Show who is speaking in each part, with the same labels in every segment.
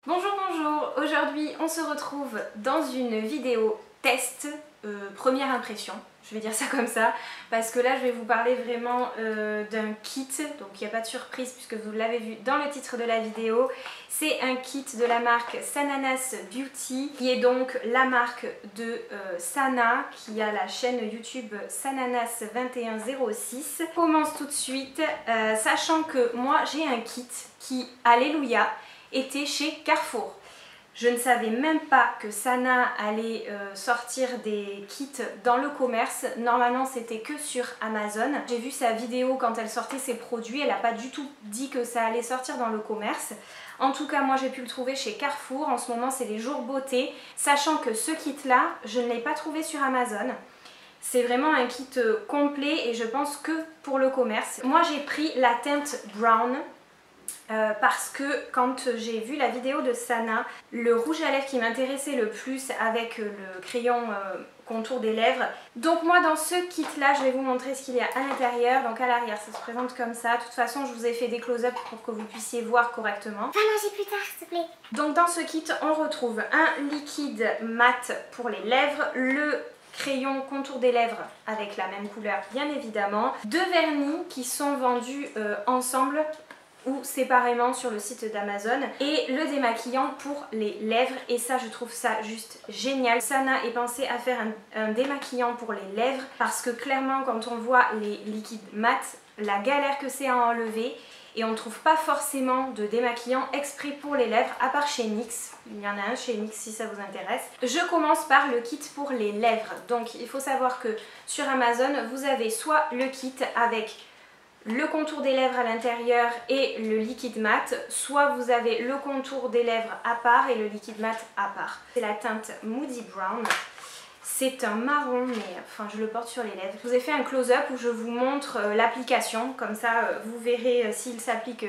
Speaker 1: Bonjour, bonjour! Aujourd'hui on se retrouve dans une vidéo test, première impression, je vais dire ça comme ça, parce que là je vais vous parler vraiment d'un kit, donc il n'y a pas de surprise puisque vous l'avez vu dans le titre de la vidéo. C'est un kit de la marque Sananas Beauty, qui est donc la marque de Sana, qui a la chaîne YouTube Sananas2106. On commence tout de suite, sachant que moi j'ai un kit qui, alléluia, était chez Carrefour. Je ne savais même pas que Sana allait sortir des kits dans le commerce. Normalement c'était que sur Amazon. J'ai vu sa vidéo quand elle sortait ses produits. Elle n'a pas du tout dit que ça allait sortir dans le commerce. En tout cas moi j'ai pu le trouver chez Carrefour. En ce moment c'est les jours beauté. Sachant que ce kit là je ne l'ai pas trouvé sur Amazon. C'est vraiment un kit complet et je pense que pour le commerce. Moi j'ai pris la teinte brown. Parce que quand j'ai vu la vidéo de Sana, le rouge à lèvres qui m'intéressait le plus avec le crayon contour des lèvres. Donc moi dans ce kit là je vais vous montrer ce qu'il y a à l'intérieur. Donc à l'arrière ça se présente comme ça. De toute façon je vous ai fait des close-up pour que vous puissiez voir correctement.
Speaker 2: Va manger plus tard s'il te plaît.
Speaker 1: Donc dans ce kit on retrouve un liquide mat pour les lèvres, le crayon contour des lèvres avec la même couleur bien évidemment, deux vernis qui sont vendus ensemble ou séparément sur le site d'Amazon, et le démaquillant pour les lèvres, et ça je trouve ça juste génial. Sana est pensé à faire un démaquillant pour les lèvres parce que clairement quand on voit les liquides mat, la galère que c'est à enlever, et on ne trouve pas forcément de démaquillant exprès pour les lèvres à part chez NYX. Il y en a un chez NYX si ça vous intéresse. Je commence par le kit pour les lèvres. Donc il faut savoir que sur Amazon vous avez soit le kit avec le contour des lèvres à l'intérieur et le liquide mat, soit vous avez le contour des lèvres à part et le liquide mat à part. C'est la teinte Moody Brown. C'est un marron, mais enfin je le porte sur les lèvres. Je vous ai fait un close-up où je vous montre l'application, comme ça vous verrez s'il s'applique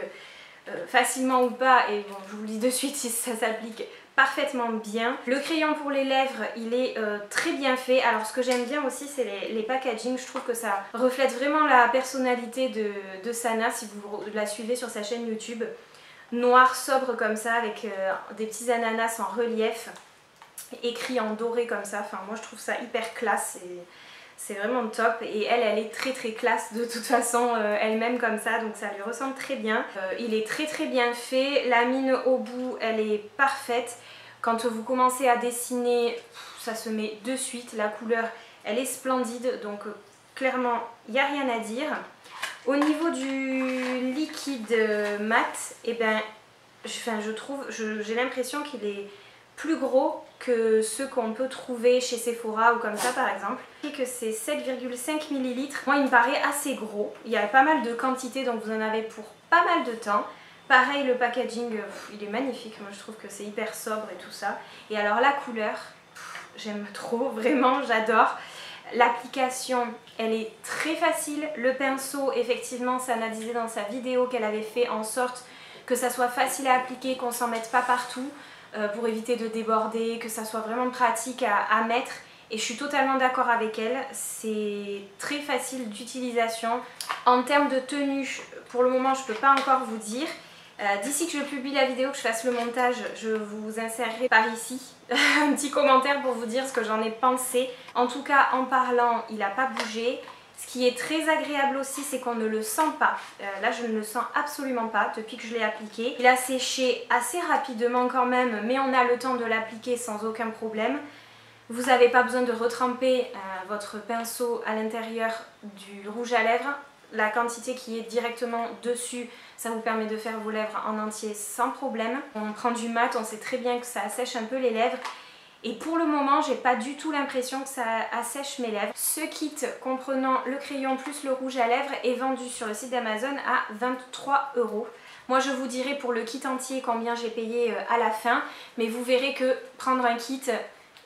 Speaker 1: facilement ou pas, et bon je vous le dis de suite si ça s'applique parfaitement bien. Le crayon pour les lèvres il est très bien fait. Alors ce que j'aime bien aussi c'est les packaging, je trouve que ça reflète vraiment la personnalité de Sana si vous la suivez sur sa chaîne YouTube. Noir sobre comme ça avec des petits ananas en relief, écrit en doré comme ça, enfin moi je trouve ça hyper classe et c'est vraiment top, et elle est très classe de toute façon elle-même comme ça, donc ça lui ressemble très bien. Il est très bien fait, la mine au bout elle est parfaite. Quand vous commencez à dessiner ça se met de suite, la couleur elle est splendide, donc clairement il n'y a rien à dire. Au niveau du liquide mat, et ben j'ai l'impression qu'il est plus gros que ceux qu'on peut trouver chez Sephora ou comme ça par exemple, et que c'est 7,5 ml. Moi il me paraît assez gros, il y a pas mal de quantité donc vous en avez pour pas mal de temps. Pareil le packaging il est magnifique, moi je trouve que c'est hyper sobre et tout ça. Et alors la couleur, j'aime trop, vraiment j'adore. L'application elle est très facile, le pinceau effectivement Sana disait dans sa vidéo qu'elle avait fait en sorte que ça soit facile à appliquer, qu'on s'en mette pas partout. Pour éviter de déborder, que ça soit vraiment pratique à mettre, et je suis totalement d'accord avec elle, c'est très facile d'utilisation. En termes de tenue, pour le moment je peux pas encore vous dire. D'ici que je publie la vidéo, que je fasse le montage, je vous insérerai par ici un petit commentaire pour vous dire ce que j'en ai pensé. En tout cas en parlant il n'a pas bougé. Ce qui est très agréable aussi c'est qu'on ne le sent pas, là je ne le sens absolument pas depuis que je l'ai appliqué. Il a séché assez rapidement quand même, mais on a le temps de l'appliquer sans aucun problème. Vous n'avez pas besoin de retremper votre pinceau à l'intérieur du rouge à lèvres. La quantité qui est directement dessus, ça vous permet de faire vos lèvres en entier sans problème. On prend du mat, on sait très bien que ça assèche un peu les lèvres. Et pour le moment, j'ai pas du tout l'impression que ça assèche mes lèvres. Ce kit comprenant le crayon plus le rouge à lèvres est vendu sur le site d'Amazon à 23 €. Moi je vous dirai pour le kit entier combien j'ai payé à la fin, mais vous verrez que prendre un kit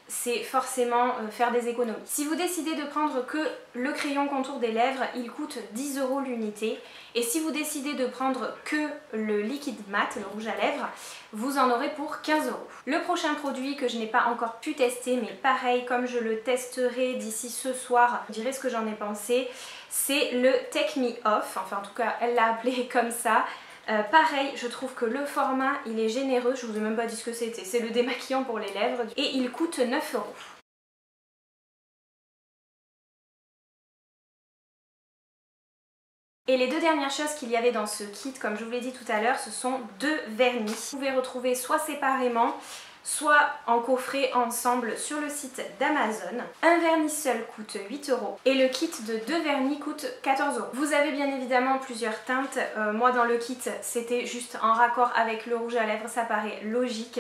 Speaker 1: c'est forcément faire des économies. Si vous décidez de prendre que le crayon contour des lèvres, il coûte 10 € l'unité. Et si vous décidez de prendre que le liquide mat, le rouge à lèvres, vous en aurez pour 15 €. Le prochain produit que je n'ai pas encore pu tester, mais pareil, comme je le testerai d'ici ce soir, je dirai ce que j'en ai pensé, c'est le Take Me Off. Enfin en tout cas, elle l'a appelé comme ça. Pareil, je trouve que le format il est généreux, je vous ai même pas dit ce que c'était, c'est le démaquillant pour les lèvres et il coûte 9 €. Et les deux dernières choses qu'il y avait dans ce kit, comme je vous l'ai dit tout à l'heure, ce sont 2 vernis. Vous pouvez retrouver soit séparément, soit en coffret ensemble sur le site d'Amazon. Un vernis seul coûte 8 € et le kit de 2 vernis coûte 14 €. Vous avez bien évidemment plusieurs teintes. Moi dans le kit c'était juste en raccord avec le rouge à lèvres, ça paraît logique.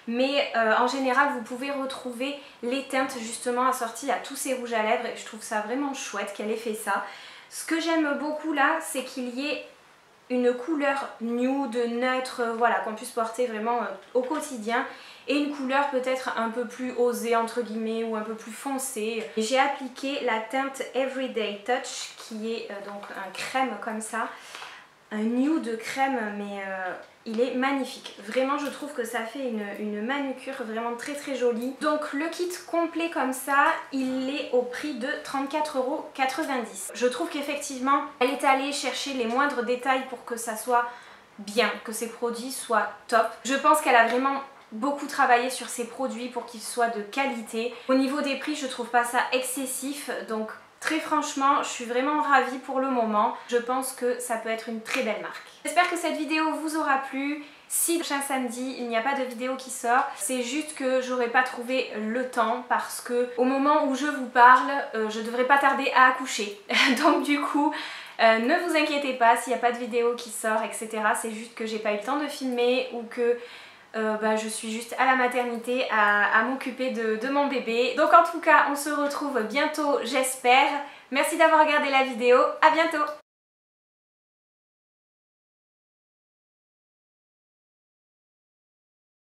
Speaker 1: Mais en général vous pouvez retrouver les teintes justement assorties à tous ces rouges à lèvres et je trouve ça vraiment chouette qu'elle ait fait ça. Ce que j'aime beaucoup là, c'est qu'il y ait une couleur nude, neutre, voilà, qu'on puisse porter vraiment au quotidien. Et une couleur peut-être un peu plus osée entre guillemets ou un peu plus foncée. J'ai appliqué la teinte Everyday Touch qui est donc un crème comme ça. Un nude crème mais il est magnifique. Vraiment je trouve que ça fait une manucure vraiment très très jolie. Donc le kit complet comme ça, il est au prix de 34,90 €. Je trouve qu'effectivement elle est allée chercher les moindres détails pour que ça soit bien, que ces produits soient top. Je pense qu'elle a vraiment beaucoup travaillé sur ces produits pour qu'ils soient de qualité. Au niveau des prix je trouve pas ça excessif, donc très franchement, je suis vraiment ravie pour le moment. Je pense que ça peut être une très belle marque. J'espère que cette vidéo vous aura plu. Si le prochain samedi, il n'y a pas de vidéo qui sort, c'est juste que j'aurais pas trouvé le temps parce que au moment où je vous parle, je devrais pas tarder à accoucher. Donc du coup, ne vous inquiétez pas s'il n'y a pas de vidéo qui sort, etc. C'est juste que j'ai pas eu le temps de filmer ou que je suis juste à la maternité à m'occuper de mon bébé. Donc en tout cas on se retrouve bientôt j'espère. Merci d'avoir regardé la vidéo, à bientôt.